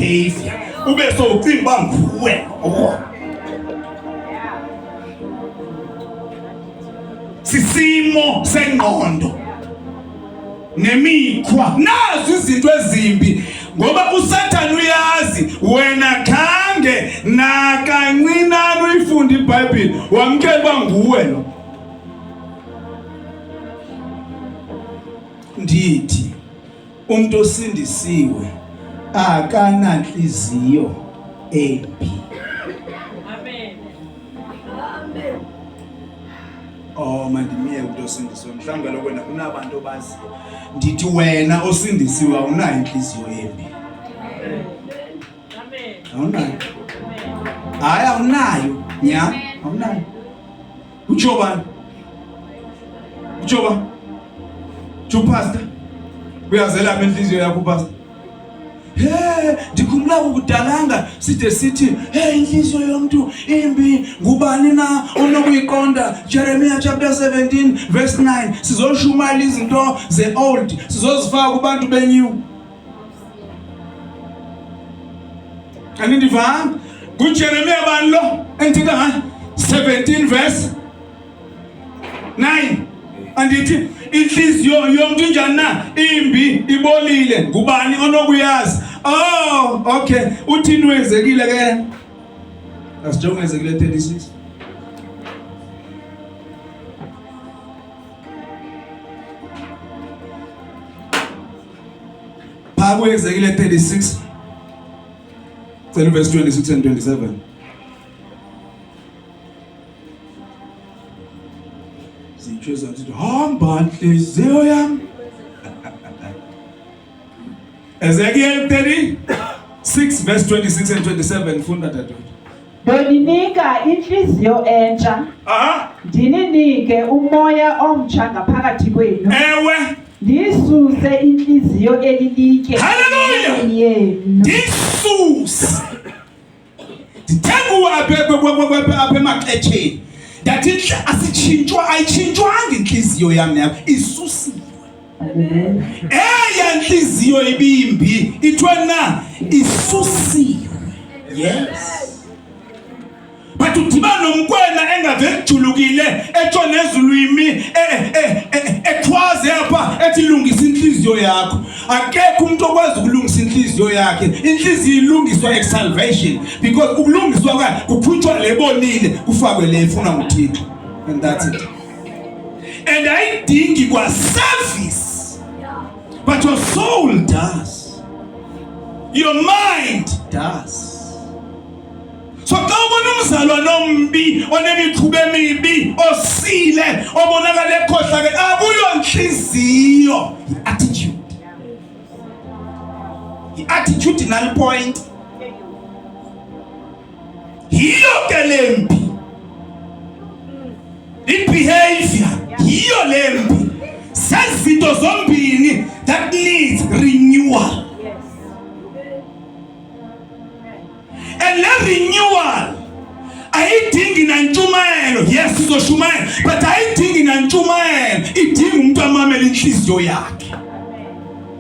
behavior ube so ucimba nguwe sisimo sengqondo nemikhwa nazo izinto ezimbi ngoba uSathane uyazi wena khange nakancinane uyifunda iBhayibheli wamkela nguwe lo ndithi umuntu osindisiwe akananhliziyo embi. Amen. Amen. Oh mandimiye umuntu osindisiwe mhlawumbe lokho kunabantu obazi ndithi wena osindisiwe awunayo inhliziyo embi. Amen. Amen. Awunayo. Hayi awunayo nya awunayo. Ujoba pastor uyazela inhliziyo yakho pastor. Ndikhumula ukudalanga sithi inhliziyo yomuntu imbi ngubani na onokuyiqonda Jeremiah chapter 17 verse 9 sizoshumayela izinto ze old sizozifaka kubantu benew. Anindivanga kuJeremiah bani lo entika 17 verse 9 andithi inhliziyo yomuntu njani na imbi ibolile ngubani onokuyazi. Oh okay uthini wenzekile ke asijonge ezekile 36 phako ezekile 36 verse 26 and 27 zichoza zithi hamba inhliziyo yami. Ezekiel 36 verse 26 and 27 funda dadodwa. Ndoninika inhliziyo entsha. Ndininike umoya omtsha ngaphakathi kwenu. Ewe. Ndisuse inhliziyo elilike. Hallelujah. Ndisuse. Ndithengu apha emaxetsheni. Ndathi asitshintshwa ayitshintshwanga inhliziyo yami yakho isusiwe. Eya inhliziyo ibimbi ithwena isusiwe. Yes. But udibana nomkwena engavejulukile etshona ezulwimi ekhwaze apha ethi lungisa inhliziyo yakho. Akekho umuntu okwazi ukulungisa inhliziyo yakhe. Inhliziyo ilungiswa esalvation because ukulungiswa kwayo kuphutshwa lebonile kufakwe le efuna uThixo and that's it. And ayidingi kwa service but your soul does, your mind does. So xa ubona umzalwane ombi onemikhuba emibi osile obonakala ekhohla ke akuyo inhliziyo i-attitudinal point yiyo ke lembi i-behavior yiyo lembi sezinto zombini that needs renewal. And le renewal ayidingi nantshumayelo. Yes sizoshumayela but ayidingi nantshumayelo idinga umuntu amamela inhliziyo yakhe.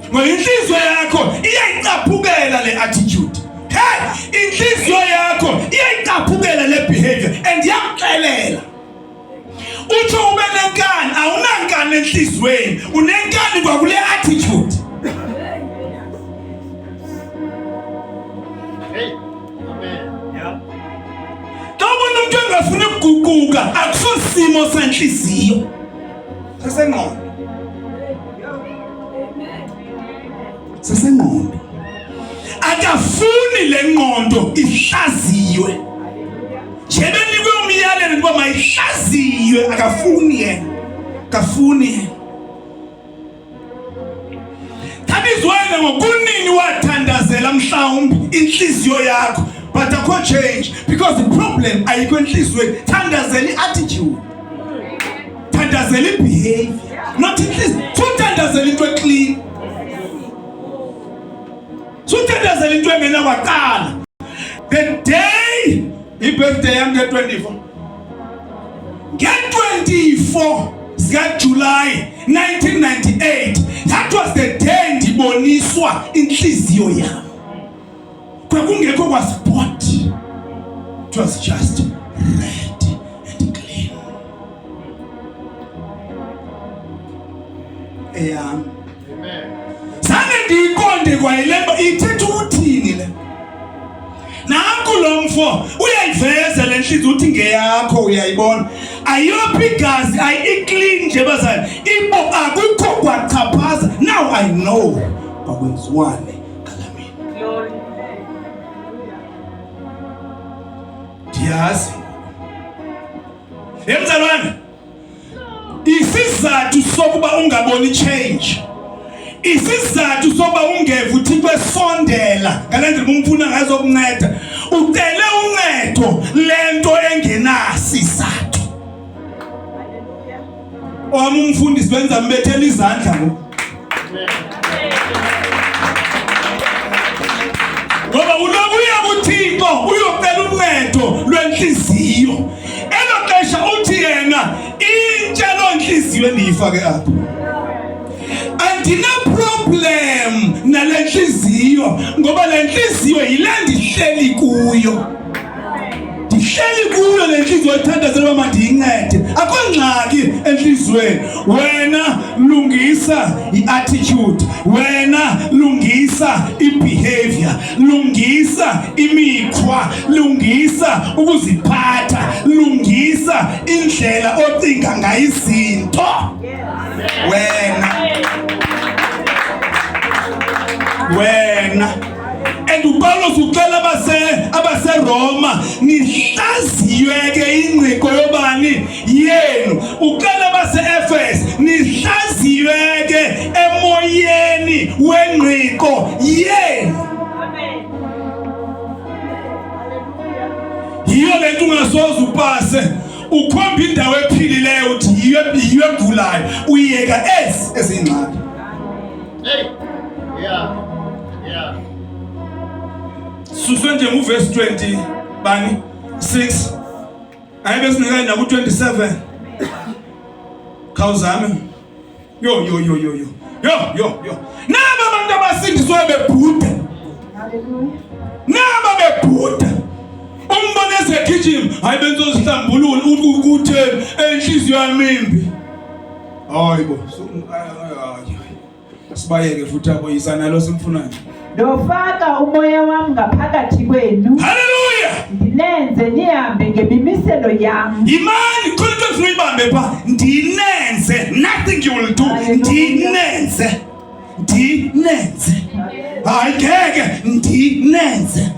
Ngoba inhliziyo yakho iyayicaphukela le attitude. Inhliziyo yakho iyayicaphukela le behavior and yakuxelela uthi ube nenkani awunankani enhlizweni unenkani kwakule attitude. Umuntu engafuna ukuguquka akusosimo senhliziyo sesengqondo akafuni le ngqondo ihlaziywe jebenikwe umyalelo ngoba mayihlaziywe akafuni yena tabizwena ngokunini wathandazela mhlawumbe inhliziyo yakho but akho change because the problem ayikho enhlizweni. Thandazela i-attitude, thandazela i-behavior, not inhliziyo. Suthandazela into eclean, suthandazela into engena kwaqala. The day i-birthday yami nge-24 July 1998, that was the day ndiboniswa inhliziyo yami. was bought. It was just red and clean. Amen. Sange ndiyiqonde kwayilemba ithetha ukuthini le. Nanku lo mfo uyayiveza le nhliziyo uthi ngeyakho uyayibona. Ayophi igazi ayi-clean nje bazali. Ibo akukho kwachaphaza. Now I know kwakwenziwane ngalamini. Glory. Ndiyazi. Yemzalwane. Isizathu sokuba ungaboni change. Isizathu sokuba ungeva uThixo esondela ngalendlela umfuna ngazo ukunceda. Ucele uncedo lento engenasizathu. Owami umfundisi benza mbethela izandla ngoku. Ngoba ulokuya kuThixo uyocela uncedo lwenhliziyo. Eloxesha uthi yena intshelo inhliziyo endiyifake apha. Andina problem nale nhliziyo ngoba le nhliziyo yile ndihleli kuyo. Ndihleli kuyo le nhliziyo ethandazela uba mandiyincede. Akho ngxaki enhliziyweni. Wena lungisa i-attitude, wena lungisa i-behavior, lungisa imikhwa, lungisa ukuziphatha, lungisa indlela ocinga ngayo izinto. Wena and uPaulos ucela abase Roma nihlaziywe ke ingqiqo yobani yenu. Ucela abase Efes nihlaziywe ke emoyeni wengqiqo yenu. Amen. Yiyo lento ungasoze upase ukhomba indawo ephilileyo uthi yiyo egulayo uyeka ezingxaki. Hey. Yeah. Suswe nje mu verse 20 bani 6 ayibe sinikanye na ku 27 khawuzame yo naba abantu abasindiswe bebhuda. Hallelujah. Naba bebhuda umbone ezegijima hayi benzozihlambulula ukutheni enhliziyo yamimbi. Hayibo sibayeke futhi aboyisa nalo simfunayo. Ndofaka umoya wami ngaphakathi kwenu. Hallelujah. Ndinenze nihambe ngemimiselo yami. Imani khona into efuna uyibambe pha. Ndinenze. Nothing you will do. Ndinenze. Hayi ngeke ndinenze.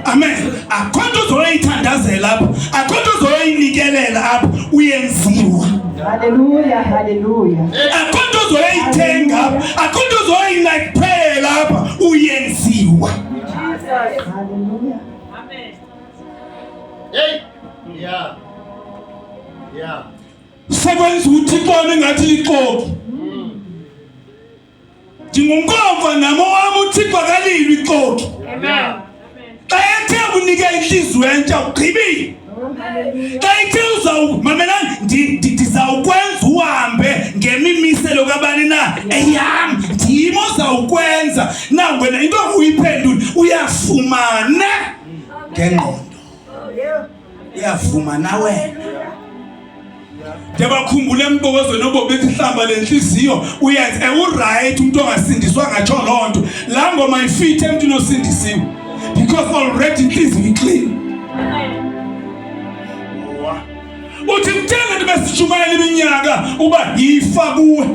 Amen. Akhona uzoyithandazela apha. Akhona uzoyinikelela apha uyenziwa. Hallelujah. Akhona uzoyithenga apha. Akhona uzoyinaphela apha uyenziwa. Hallelujah. Amen. Hey. Yeah. Sekwenza uThixo engathi lixoki. Ndingumkhomva namo wami uThixo akalilwi ixoki. Amen. Xa ethe unika inhliziyo entsha ugqibile. Xa ethe mamelani ndizawukwenza uhambe ngemimiselo kabani na eyam ndimo zawukwenza na wena into uyiphendula uyafumana ngengqondo. Uyafumana wena. Ndiyabakhumbula embokozweni obobethi hlamba lenhliziyo uyenze uright umuntu ongasindiswa ngatsho loo nto. Laa ngoma ifithe emntwini osindisiwe because already inhliziyo iclean. Uthi kuthena nto besishumayela iminyaka uba yifa kuwe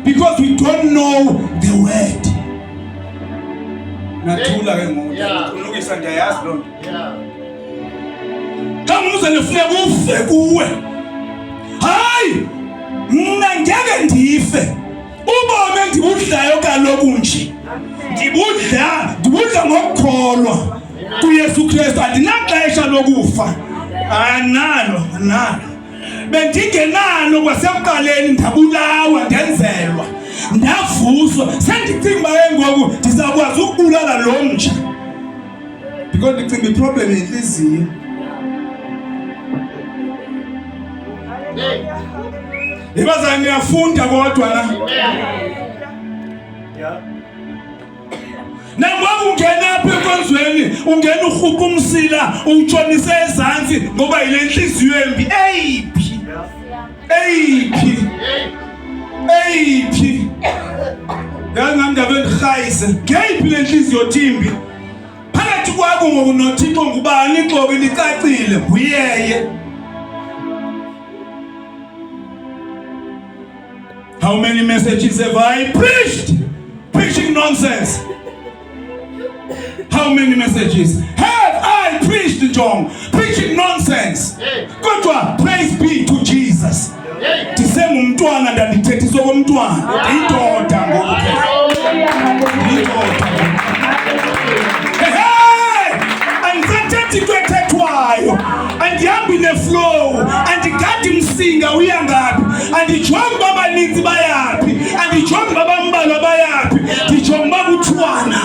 because we don't know the word. Nathula ke ngoku unokisa ndiyayazi loo nto. Xa umzali ufuneka ufe kuwe. Hayi mna ngeke ndife. Ubomi ndibudlayo kaloku nje. Ndibudla ngokukholwa kuYesu Kristu. Andinaxesha lokufa. Analo. Bendingenalo kwasekuqaleni ndabulawa ndenzelwa. Ndavuswa. Sendicinga uba ngoku ndizakwazi ukubulala lo mtsha. Because ndicinga iproblem yenhliziyo. Ibazana niyafunda kodwa na. Nangoku ungena apha enkonzweni ungena uhuqa umsila utshonise ezantsi ngoba ile nhliziyo embi. Eyiphi ngangandaba endikhayise ngeyiphi le nhliziyo thimbi phakathi kwakho ngokunothixo ngubani ixoke licacile nguyeye. How many messages have I preached? Preaching nonsense. How many messages have I preached, John? Preaching nonsense. Kodwa praise be to Jesus. Ndisemumntwana ndandithethiswa komntwana. Indoda ngoku. Andithethi into ethethwayo. Andihambi neflow. Andigadi msinga uya ngaphi. Andijongi uba abaninzi bayaphi. Andijongi uba abambalwa bayaphi. Ndijonga uba kuthiwana.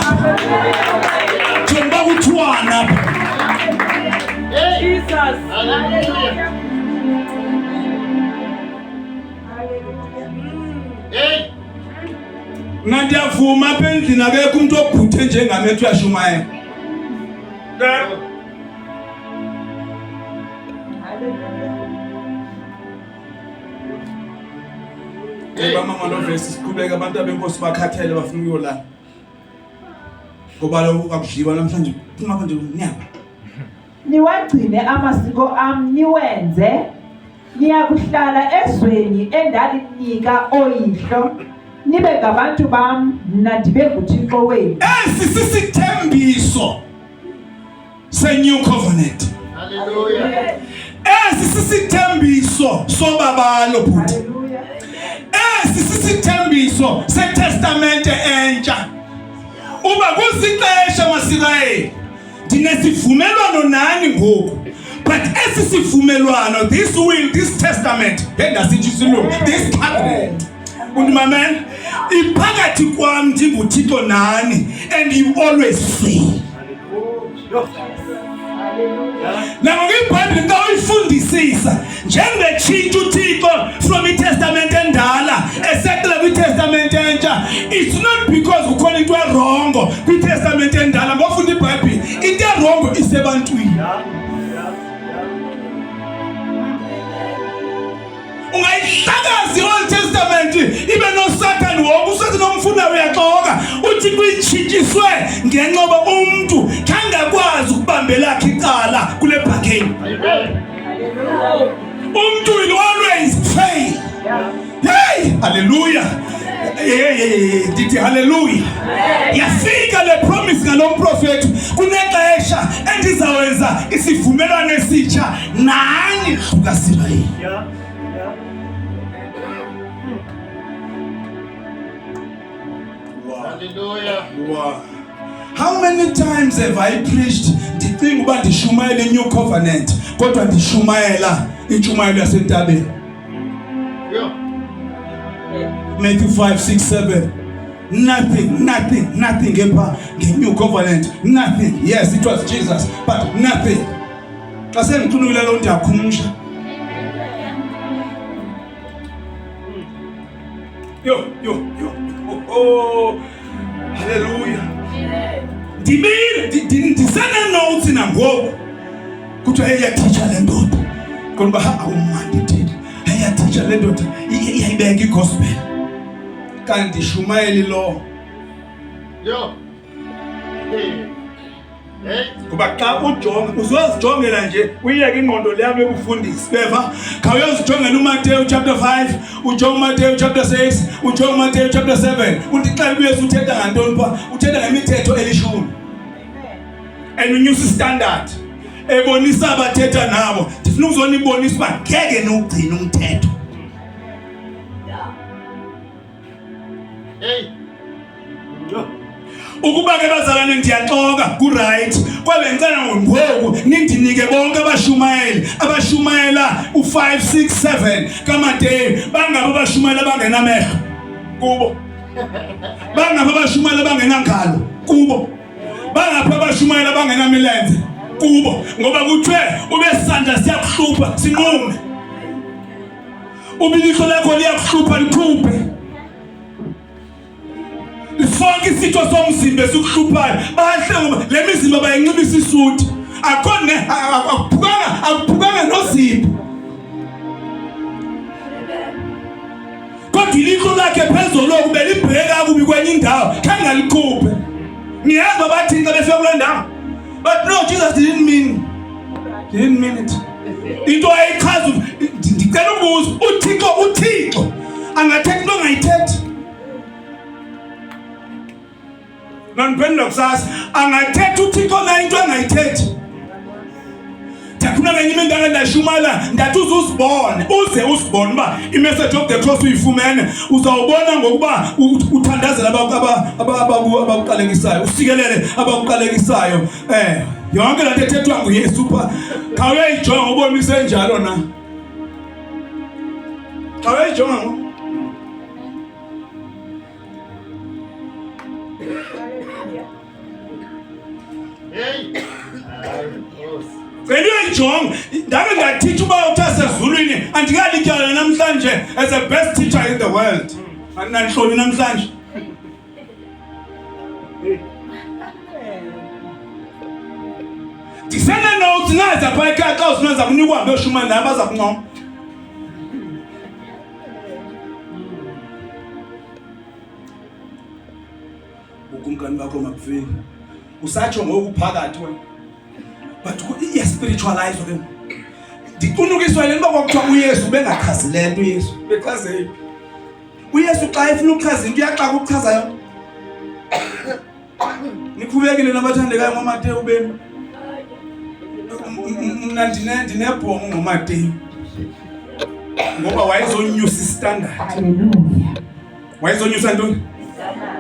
Jonga kuthiwana. Jesus. Ndiyavuma apha endlini akekho umuntu obhuthe njengam ethi uyashumayela. Mama lo vesi siqhubeka abantu abenkosi bakhathele bafuna ukuyolala. Ngoba lokho akudliwa namhlanje phuma nje unyaka. Niwagcine amasiko am niwenze. Niyakuhlala ezweni endalinika oyihlo. Nibe ngabantu bam mna ndibe nguThixo wenu. Esi sisithembiso se-new covenant. Hallelujah. Esi sisithembiso sobabalo bhuti. Esi sisithembiso setestamente entsha. Uba kuzixesha masirayeli ndinesivumelwano nani ngoku. But esi sivumelwano, this testament, this covenant, undimamela, iphakathi kwam ndinguThixo nani, and you always free. Now iBhayibhile xa uyifundisisa njengetshintsha uThixo from iTestament endala esekela kwiTestament entsha, it's not because ukhona into erongo kwiTestament endala. Ngofunda iBhayibhile into erongo isebantwini. Ungayihlakazi i-Old Testament ibe noSatan wonke. uSatan omfuna uyaxoka uthi kuyitshintshiswe ngenxa umuntu kangakwazi ukubambela lakhe icala kule bargain. Umuntu will always fail. Hey, hallelujah. Ndithi hallelujah. Yafika le promise ngalo mprofeti kunexesha endizawenza isivumelwano esitsha nani kaSirayeli. Hallelujah. Wow. How many times have I preached the thing about the Shumael new covenant? Kodwa ndishumayela intshumayelo yasentabeni. Yeah. Matthew 5, 6, 7. Nothing the new covenant. Nothing. Yes, it was Jesus, but nothing. Xa sengithunukile lo ndiyakhumsha. Yo. Oh, hallelujah. Ndisene notes nangoku kuthiwa eyateacher le ndoda kodwa awumandi thina eyateacher le ndoda iyayibeka igospel kanti Shumaeli lo. Yo. Hey. Kuba xa ujonga uzozijongela nje uyeke ingqondo lami ekufundisa beva khawuyozijongela uMateyu chapter 5 ujonga uMateyu chapter 6 ujonga uMateyu chapter 7 undixela kuyeza uthetha ngantoni pha uthetha ngemithetho elishumi and unyusa standard ebonisa abathetha nabo ndifuna ukuzonibonisa uba ngeke nogcina umthetho. Hey. Yo. Ukuba ke bazalwane ndiyaxoka ku right kwabe ngicela ngoku nindinike bonke abashumayela u5 6 7 kaMateyu bangabo abashumayela bangenamehlo kubo, bangabo abashumayela bangenangalo kubo, bangapha abashumayela bangenamilenze kubo, ngoba kuthiwe ube sandla siyakuhlupha sinqume, ubilihlo lakho liyakuhlupha likhuphe. sonke isitho somzimba esikuhluphayo bahle ngoba le mizimba bayinxibisa isuthi akhona akuphukanga nozipho kodwa ilihlo lakhe phezulu kube libheka kubi kwenye indawo kangalikhuphe niyazwa bathi xa befika kule ndawo but no Jesus didn't mean it into ayichaza ndicela umbuzo uThixo angathethi into ongayithethi naniphendula kusasa angathethi uThixo na into angayithethi Takuna ngenye imindala ndashumala ndathi uzibone uba i-message of the cross uyifumene uzawubona ngokuba uthandazela abakuqalekisayo usikelele abakuqalekisayo yonke laa nto ethethwa nguYesu pha khawuyayijonga ubone isenjalo na khawuyayijonga ngo Uyayijonga ndake ngateach uba uthasezulwini andikalityala namhlanje as the best teacher in the world andinantloni namhlanje ndisene-notes naza phaa ekhaya xa usimenza kunika uhambe yoshuma naye baza kuncoma ukumkani bakho makufiki usatsho ngoku phakathi wena but iya-spiritualize ke ndiqunukiswa yile nto kwakuthiwa uYesu bengachazi le nto uYesu bechaze uYesu xa efuna ukuchaza into uyaxaka ukuchaza yona nikhubekile nabathandekayo ngoMateyu benu mna ndinebhongo ngoMateyu ngoba wayezonyusa istandard wayezonyusa ntoni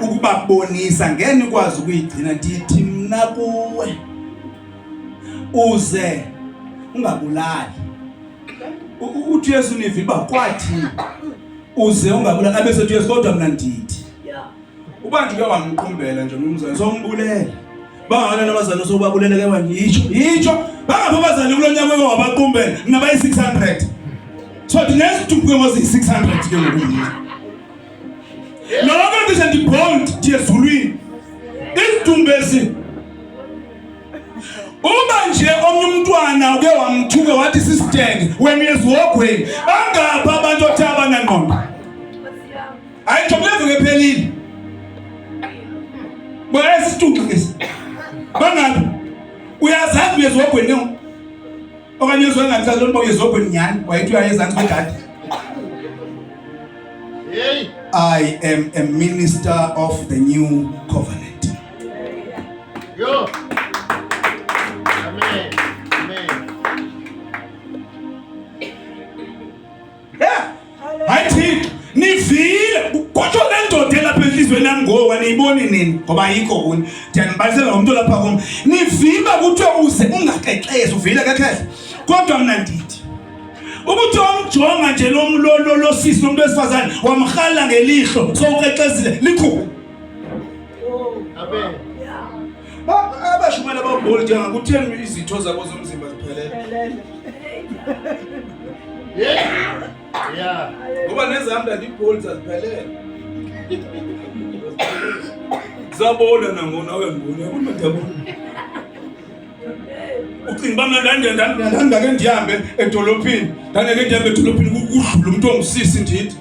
ukubabonisa ngeni ukwazi ukuyigcina ndithi mna kuwe uze ungabulali uthi Yesu niviba kwathi uze ungabulali abesethi Yesu kodwa mina ndithi uba ndike wamqumbela nje umzana sombulela bangale nabazana sobabuleleke wena yitsho bangapha abazana kulonyaka wabaqumbela ngaba yi600 so the next two was 600 ke ngoku noko nje ndibond ndiyezulwini idumbezi uba nje omnye umntwana uke wamthuke wathi sisitenge wemiyezihogweni bangapha abantu othaba nangqondo hayi jobuleve ngephelile boyesituxa ngesi bangapha uyazazi umiyezihogweni nyo okanye uzwengamhlazi lonto uyezihogweni nyani wayethi uyayezantsi kwegadi I am a minister of the new covenant. Yo. Amen. Yeah. Hayi nivile kodwa le ndoda lapha enhlizweni yami ngoba niyiboni nini ngoba ayikho kuni ndiyanibalisela ngomuntu lapha kum nivimba kuthiwa uze ungaxexezi uvile kakhehla kodwa mna ndithi ukuthi wamjonga nje lo sisi nomuntu wesifazane wamhala ngelihlo sowuxexezile likhulu Amen. Abashumela babholt ngakutheni izitho zabo zomzimba ziphelele Yeah. ngoba nezihamba ibholt aziphelele zabona nangona wengone umadabona ucinga bana ndake ndihambe edolophini ndake ndihambe edolophini kudlula umuntu ongusisi ndithi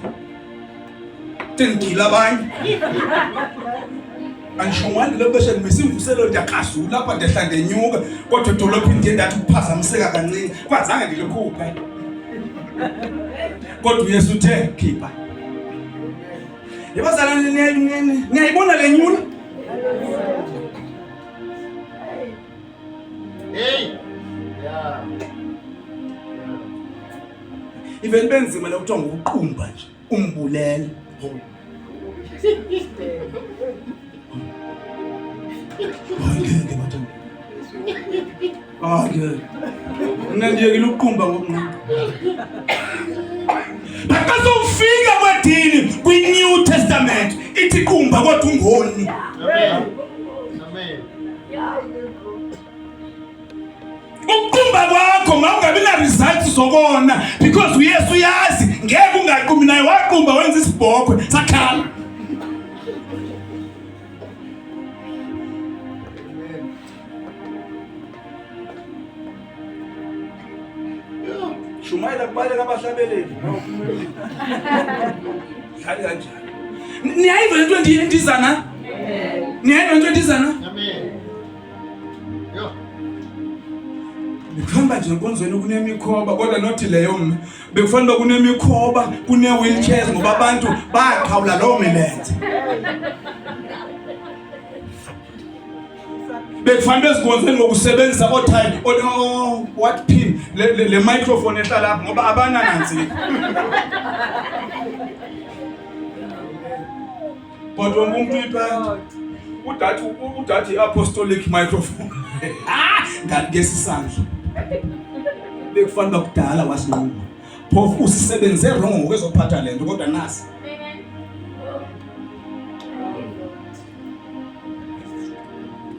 tengila abanye anshongwani lo beshe ngisimvuselo ndiyakazula lapha ndehla ndenyuka kodwa edolophini ndiye ndathi ukuphazamiseka kancane kwazange ndilikhuphe kodwa uYesu uthe khipha yabazalwane niyayibona le nyula Hey. Yeah. even benzima la kuthiwa ngokuqumba nje umbulele ngeke mathanda mna ndiyekile ukuqumba ngokunqaba bakazofika kwadini kwi-New Testament ithi qumba kodwa ungoni Amen. ukuqumba kwakho mawungabi na results zokona because uYesu yazi ngeke ungaqumbi naye waqumba wenza isibhokwe sakhala Shumayela kubaleka abahlabeleli. Dlali kanjani? Niyayiva lento endizana? Niyayiva lento endizana? Amen. Yo. Ngihamba nje enkonzweni kunemikhoba kodwa nothi leyo mina bekufanele kunemikhoba kune-wheelchairs ngoba abantu baqhawula lowo milenze. Bekufanele bezigonzeni ngokusebenzisa othayini what pin le microphone ehlala lapha ngoba abananansi. Kodwa umuntu iphethe udathi apostolic microphone. Ngakugesi isandla. Bekufanele kudala wasinquma. Phofu usisebenze wrong ngokwezophatha lento kodwa nasi.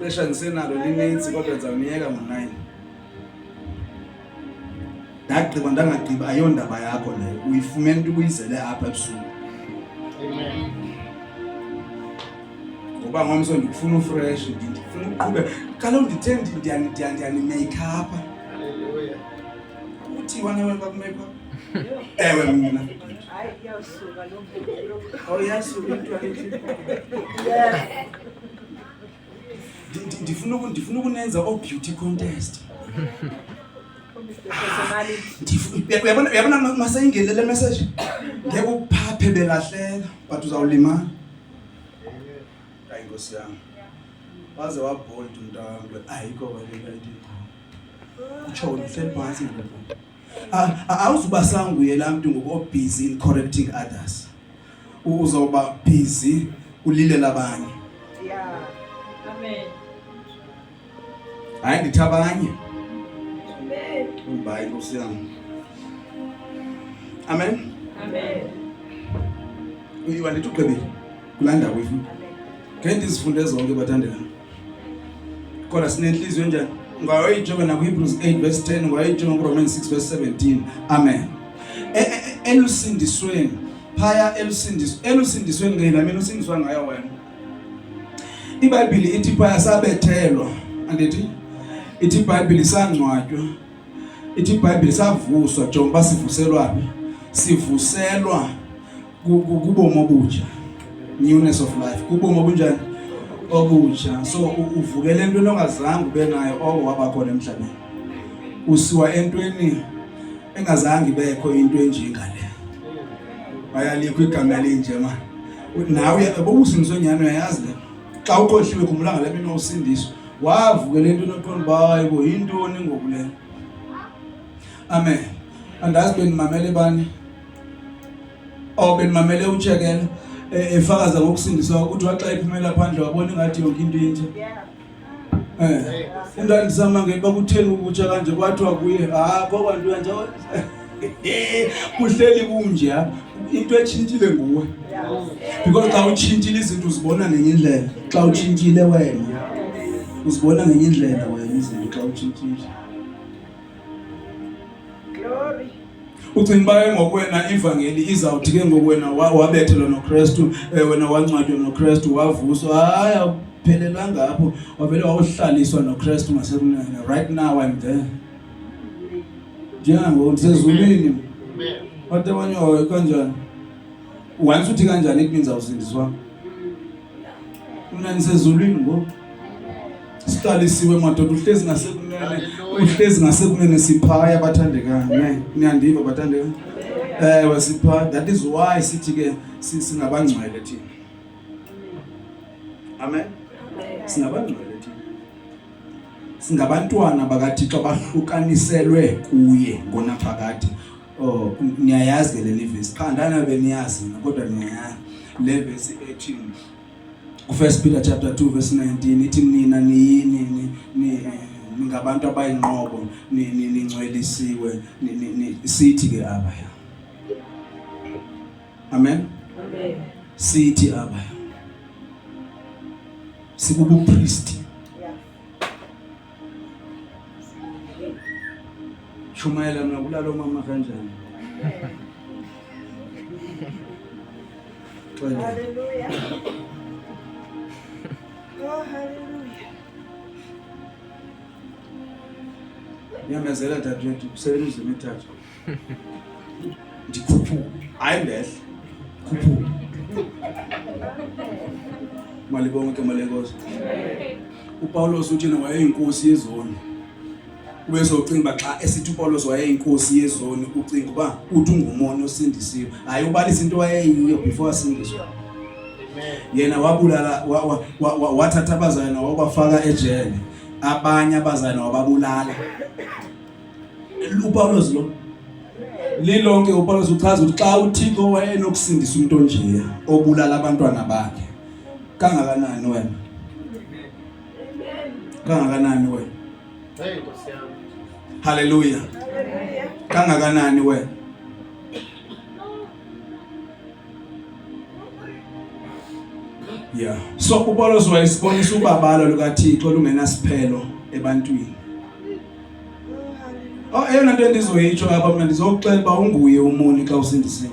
Besha ngisenalo linensi kodwa ngizawuniyeka ngo9. Ndagqiba ndangagqiba ayondaba yakho leyo. Uyifumene ukuthi uyizele apha ebusuku. Amen. Ngoba ngomso ndikufuna ufresh ndifuna uqhubeka. Kaloku ndithe ndiyani make up. Hallelujah. Uthi wena make up. Ewe mina. Hayi iyasuka lo mvulo. Oh yasuka into ayithi. Ndifuna ukunenza beauty contest. Uyabona masayingele le message ngeke ukuphaphe belahleka but uzawulimala. Hayi Nkosi yami. Waze wabold umntwana ayikho baleka ithi. Utsho uhleli phansi ngapha. Awuzuba sanguye la muntu ngoku busy in correcting others. Uzoba busy ulile labanye. Yeah. Amen. Hayi ndithi abanye. Amen. Ubayi Nkosi yami. Amen. Amen. Uyiwa ndithi ugqibile kulanda kwethu. Ngeke ndizifunde zonke bathandana. Kodwa sinenhliziyo njani? Ungayijonga na kuHebrews 8 verse 10, ungayijonga kuRomans 6 verse 17. Amen. Elusindisweni, phaya elusindisweni ngena mina usindiswa ngayo wena. iBhayibheli ithi phaya sabethelwa, andithi ithi iBhayibheli sangcwatywa. Ithi iBhayibheli savuswa, jonga sivuselwa. Sivuselwa kubomo obutsha. Newness of life. Kubomo obunjani? Obutsha. So uvukele into ongazange ube nayo waba khona emhlabeni. Usiwa entweni engazange ibekho into enjengale. Bayalikho igama linje manje. Nawe bobusindiswe nyano uyayazi le. Xa ukhohliwe kumlanga la mina usindiswa. Wavukele into noqonda bayi bo intoni ngokule. Amen. Andazi benimamele bani? Benimamele uTshekela efakaza ngokusindiswa uthi waxa iphumela phandle wabona ngathi yonke into inje. Undandisama ngeke bakutheni ukutsha kanje kwathiwa kuye kokwantu kanje kuhleli kunje into etshintshile nguwe. Because xa utshintshile izinto uzibona ngenye indlela. Xa utshintshile wena uzibona ngenye indlela wena izinto xa utshintshile. Glory. Ucinga baye ngokwena ivangeli izawuthi ke ngokwena wabethelwa noKristu wena wancwatywa noKristu wavuswa hayi phelela ngapho wavele wawuhlaliswa noKristu ngasekunene. Right now I'm there. Njengoba usezulwini. Amen. Wathi abanye kanjani? Once uthi kanjani it means awusindiswa. Mina nisezulwini ngo siqalisiwe madoda uhlezi ngasekunene. Uhlezi ngasekunene siphaya bathandekayo. Niyandiva bathandekayo? Wasipha. That is why sithi ke singabangcwele thina. Amen. Singabangcwele thina. Singabantwana bakaThixo bahlukaniselwe kuye ngonaphakade. Niyayazi le verse. Khandana beniyazi kodwa niyayazi. Le verse 18. First Peter chapter 2 verse 19 ithi nina ningabantu abayinqobo ningcwelisiwe sithi ke abaya. Amen. Amen. Sithi abaya. Sikubu priest. Yeah. Shumayela mina kulalo mama kanjani? Hallelujah. Oh, hallelujah. Ngiyamezela dadewethu kusebenza imithathu. Ndikhuphuka. Hayi ndehle. Khuphuka. Malibonke malekosi. uPaulos uthi wayeyinkosi yezoni. Ubese ucinga xa esithi uPaulos wayeyinkosi yezoni ucinga uba uthi ungumoni osindisiwe. Hayi ubalisa into wayeyiyo before asindiswa. Yena wabulala wathatha abazalwane wabafaka ejele. Abanye abazalwane wababulala. uPaulos lo lilonke uPaulos uchaza ukuthi xa uThixo wayenokusindisa umuntu onje obulala abantwana bakhe kangakanani wena kangakanani wena Hey Nkosi yami. haleluya kangakanani wena yeah so uPaulos wayesibonisa ubabalo lukaThixo lungenasiphelo ebantwini. Eyona nto endizoyitsho apha mina ndizokuxela uba unguye umoni xa usindisiwe.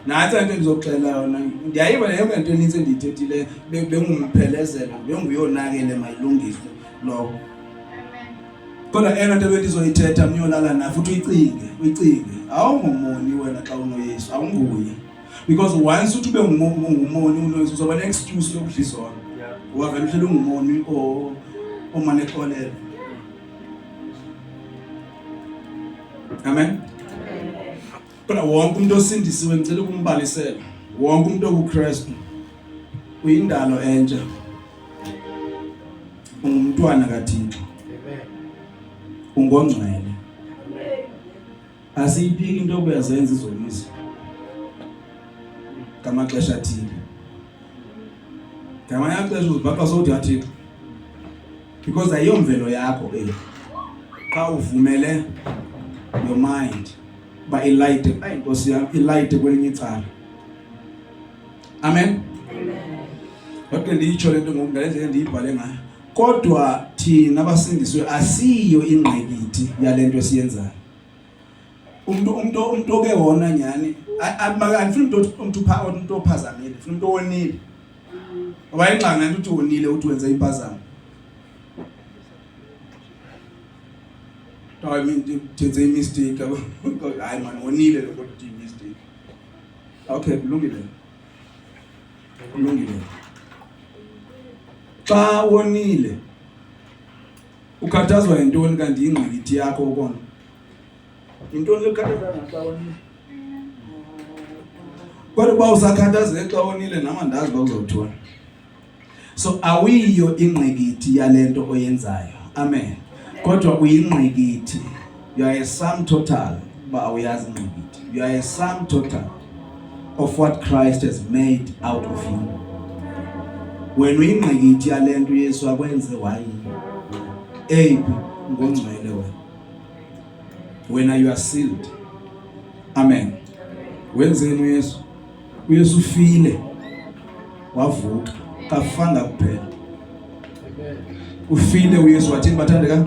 Nathi into endizokuxela yona ndiyayiva yonke into eninzi endiyithethile bengumuphelezelo benguyonakele mayilungiswe lowo. Kodwa eyona nto endizoyithetha mnyolala na futhi uyicinge awungumoni wena xa unoYesu awunguye because once uthi ube ngumoni unoYesu uzoba ne-excuse yokudlisona. Wavela uhleli ungumoni omanexolelo. Amen. Kodwa wonke umuntu osindisiwe ngicela ukumbalisela. Wonke umuntu okuKristu uyindalo entsha. Ungumntwana kaThixo. Amen. Ungongcwele. Asiyiphiki into obuyazenza izonisa. Ngamaxesha athile. Ngamanye amaxesha uzibhaqa sowuthi yaThixo. Because ayiyomvelo yakho xa uvumele your mind ba ilayite Nkosi yami ilayite kwelinye icala. Amen. Kodwa ndiyitsho lento ngokungalezo ndiyibhale ngayo. Kodwa thina abasindiswe asiyo ingqikithi yalento esiyenzayo. Umuntu oke wona nyani andifuni umuntu ophazamile, ufuna umuntu owonile. Awayinxanga ukuthi wonile uthi wenza impazamo. I mean, it's a mistake. I man, wonile lo ukuthi mistake. Okay, kulungile. Xa wonile ukhathazwa yintoni kanti ingqikithi yakho ukona? Intoni lekhathaza xa wonile? Kodwa ba usakhathazeke xa wonile namandazi bawuzothola. So awiyo ingqikithi yalento oyenzayo. Amen. Kodwa uyingqikithi. You are a sum total ba awuyazi ingqikithi. You are a sum total of what Christ has made out of you. When uyingqikithi yalento uYesu akwenze wayi. Ngongcwele wena. When you are sealed. Amen. Wenzeni uYesu? uYesu ufile. Wavuka. Kafanga kuphela. Ufile uYesu wathini bathandeka?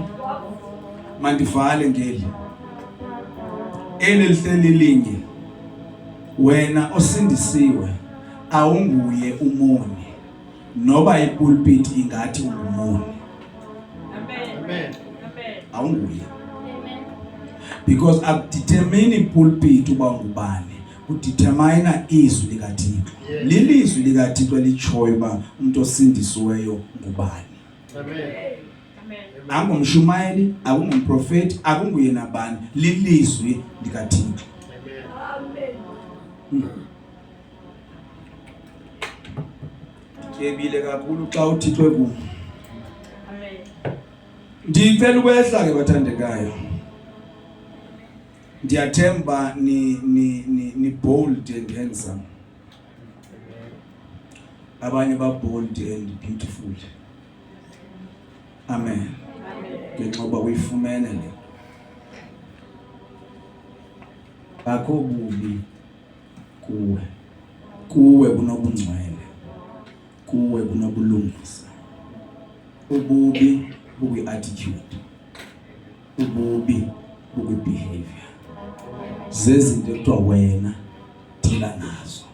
Mandivale ngeli. Lihleli linye. Wena osindisiwe awunguye umoni. Noba ipulpit ingathi ungumoni. Amen. Awunguye. Because akudetermine ipulpit uba ngubani. Kudetermine izwi likaThixo. Lilizwi likaThixo litshoyo uba umuntu osindisiweyo ngubani. Amen. Angumshumayeli, akungumprofeti, akunguye nabani, lilizwi likaThixo. Amen. Kebile kakhulu xa uThixo ekuwe. Amen. Ndicela ukwehla ke bathandekayo. Ndiyathemba ni bold and handsome. Abanye ba bold and beautiful. Amen. Ngexoba uyifumene le. Akho bubi kuwe kunobungcwele. Kuwe kunobulungisa. Ububi buyi-attitude. Ububi buyi-behavior. Zezinto ekuthiwa wena dila nazo.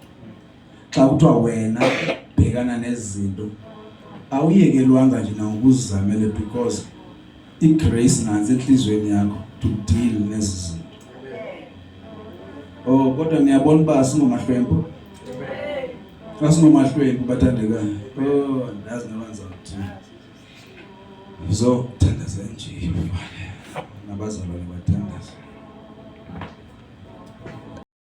Xa kuthiwa wena bhekana nezinto awuyekelwanga nje na ukuzizamele because igrace nansi enhlizweni yakho to deal nezi zinto. Oh kodwa ngiyabona ba singomahlwempu. Asinomahlwempu bathandekayo. Oh ndazi nabanza ukuthi. So thandaza nje nabazalwane bathandaza.